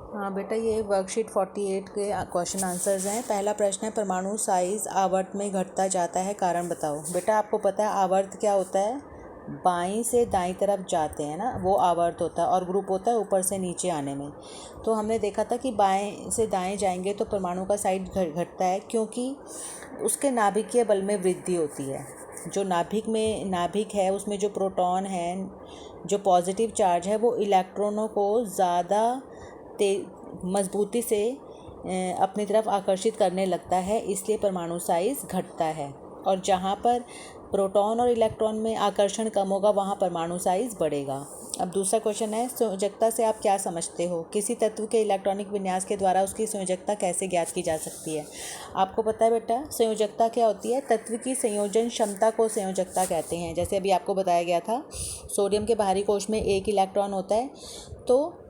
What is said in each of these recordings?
हाँ बेटा, ये वर्कशीट 48 के क्वेश्चन आंसर्स हैं। पहला प्रश्न है, परमाणु साइज आवर्त में घटता जाता है, कारण बताओ। बेटा आपको पता है आवर्त क्या होता है, बाईं से दाईं तरफ जाते हैं ना, वो आवर्त होता है, और ग्रुप होता है ऊपर से नीचे आने में। तो हमने देखा था कि बाएं से दाएं जाएंगे तो परमाणु का साइज घटता है, क्योंकि उसके नाभिकीय बल में वृद्धि होती है। जो नाभिक है उसमें जो प्रोटॉन है, जो पॉजिटिव चार्ज है, वो इलेक्ट्रॉनों को ज़्यादा मजबूती से अपनी तरफ आकर्षित करने लगता है, इसलिए परमाणु साइज घटता है। और जहाँ पर प्रोटॉन और इलेक्ट्रॉन में आकर्षण कम होगा वहाँ परमाणु साइज बढ़ेगा। अब दूसरा क्वेश्चन है, संयोजकता से आप क्या समझते हो? किसी तत्व के इलेक्ट्रॉनिक विन्यास के द्वारा उसकी संयोजकता कैसे ज्ञात की जा सकती है? आपको पता है बेटा संयोजकता क्या होती है? तत्व की संयोजन क्षमता को संयोजकता कहते हैं। जैसे अभी आपको बताया गया था, सोडियम के बाहरी कोश में एक इलेक्ट्रॉन होता है, तो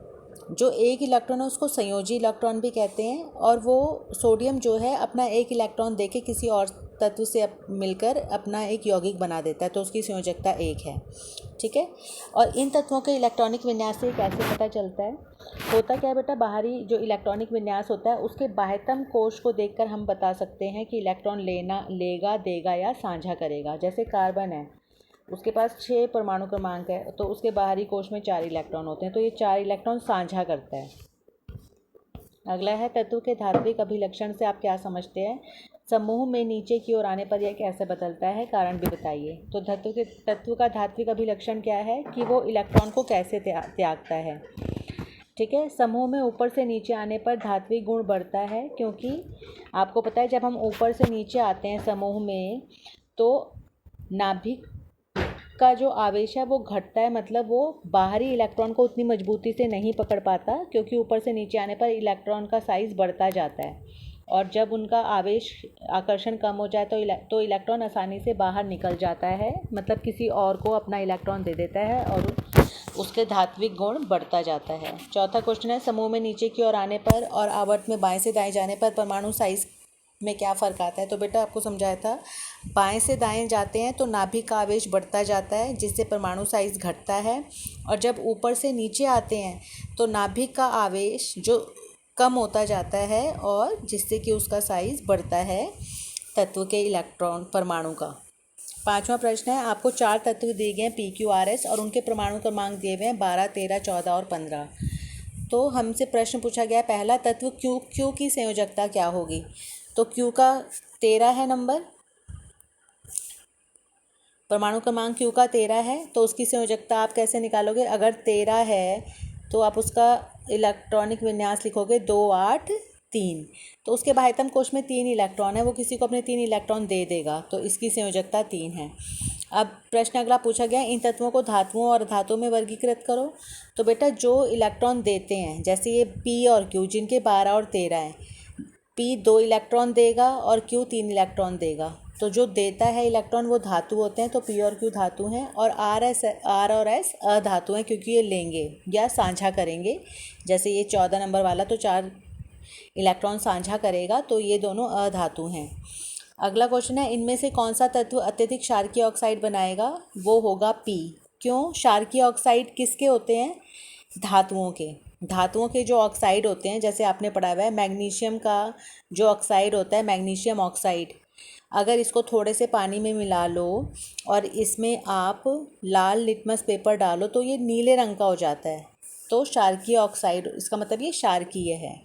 जो एक इलेक्ट्रॉन है उसको संयोजी इलेक्ट्रॉन भी कहते हैं, और वो सोडियम जो है अपना एक इलेक्ट्रॉन देके किसी और तत्व से मिलकर अपना एक यौगिक बना देता है, तो उसकी संयोजकता एक है। ठीक है। और इन तत्वों के इलेक्ट्रॉनिक विन्यास से कैसे पता चलता है? होता क्या है बेटा, बाहरी जो इलेक्ट्रॉनिक विन्यास होता है उसके बाह्यतम कोश को देखकर हम बता सकते हैं कि इलेक्ट्रॉन लेगा, देगा या साझा करेगा। जैसे कार्बन है, उसके पास 6 परमाणु क्रमांक है, तो उसके बाहरी कोश में 4 इलेक्ट्रॉन होते हैं, तो ये 4 इलेक्ट्रॉन साझा करता है। अगला है, तत्व के धात्विक अभिलक्षण से आप क्या समझते हैं? समूह में नीचे की ओर आने पर यह कैसे बदलता है, कारण भी बताइए। तो तत्व का धात्विक अभिलक्षण क्या है कि वो इलेक्ट्रॉन को कैसे त्यागता है। ठीक है। समूह में ऊपर से नीचे आने पर धात्विक गुण बढ़ता है, क्योंकि आपको पता है जब हम ऊपर से नीचे आते हैं समूह में तो नाभिक का जो आवेश है वो घटता है, मतलब वो बाहरी इलेक्ट्रॉन को उतनी मजबूती से नहीं पकड़ पाता, क्योंकि ऊपर से नीचे आने पर इलेक्ट्रॉन का साइज़ बढ़ता जाता है, और जब उनका आवेश आकर्षण कम हो जाए तो इलेक्ट्रॉन आसानी से बाहर निकल जाता है, मतलब किसी और को अपना इलेक्ट्रॉन दे देता है और उसके धात्विक गुण बढ़ता जाता है। चौथा क्वेश्चन है, समूह में नीचे की ओर आने पर और आवर्त में बाएं से दाएं जाने पर परमाणु साइज में क्या फ़र्क आता है? तो बेटा आपको समझाया था, बाएं से दाएं जाते हैं तो नाभिक का आवेश बढ़ता जाता है, जिससे परमाणु साइज घटता है, और जब ऊपर से नीचे आते हैं तो नाभिक का आवेश जो कम होता जाता है, और जिससे कि उसका साइज बढ़ता है तत्व के इलेक्ट्रॉन परमाणु का। पांचवा प्रश्न है, आपको 4 तत्व दिए गए हैं PQRS, और उनके परमाणु क्रमांक दिए हुए हैं 12, 13, 14 और 15। तो हमसे प्रश्न पूछा गया, पहला तत्व क्यू की संयोजकता क्या होगी? तो क्यू का 13 है नंबर, परमाणु क्रमांक क्यू का 13 है, तो उसकी संयोजकता आप कैसे निकालोगे? अगर 13 है तो आप उसका इलेक्ट्रॉनिक विन्यास लिखोगे 2, 8, 3। तो उसके बाह्यतम कोश में 3 इलेक्ट्रॉन है, वो किसी को अपने 3 इलेक्ट्रॉन दे देगा, तो इसकी संयोजकता 3 है। अब प्रश्न अगला पूछा गया, इन तत्वों को धातुओं और धातुओं में वर्गीकृत करो। तो बेटा जो इलेक्ट्रॉन देते हैं, जैसे ये P और Q जिनके 12 और 13 हैं, P 2 इलेक्ट्रॉन देगा और Q 3 इलेक्ट्रॉन देगा, तो जो देता है इलेक्ट्रॉन वो धातु होते हैं, तो P और Q धातु हैं, और R और S अधातु हैं, क्योंकि ये लेंगे या साझा करेंगे। जैसे ये 14 नंबर वाला तो 4 इलेक्ट्रॉन साझा करेगा, तो ये दोनों अधातु हैं। अगला क्वेश्चन है, इनमें से कौन सा तत्व अत्यधिक क्षारकीय ऑक्साइड बनाएगा? वो होगा P। क्यों? क्षारकीय ऑक्साइड किसके होते हैं? धातुओं के जो ऑक्साइड होते हैं, जैसे आपने पढ़ा हुआ है मैग्नीशियम का जो ऑक्साइड होता है, मैग्नीशियम ऑक्साइड, अगर इसको थोड़े से पानी में मिला लो और इसमें आप लाल लिटमस पेपर डालो तो ये नीले रंग का हो जाता है, तो क्षारकीय ऑक्साइड, इसका मतलब ये क्षारकीय है।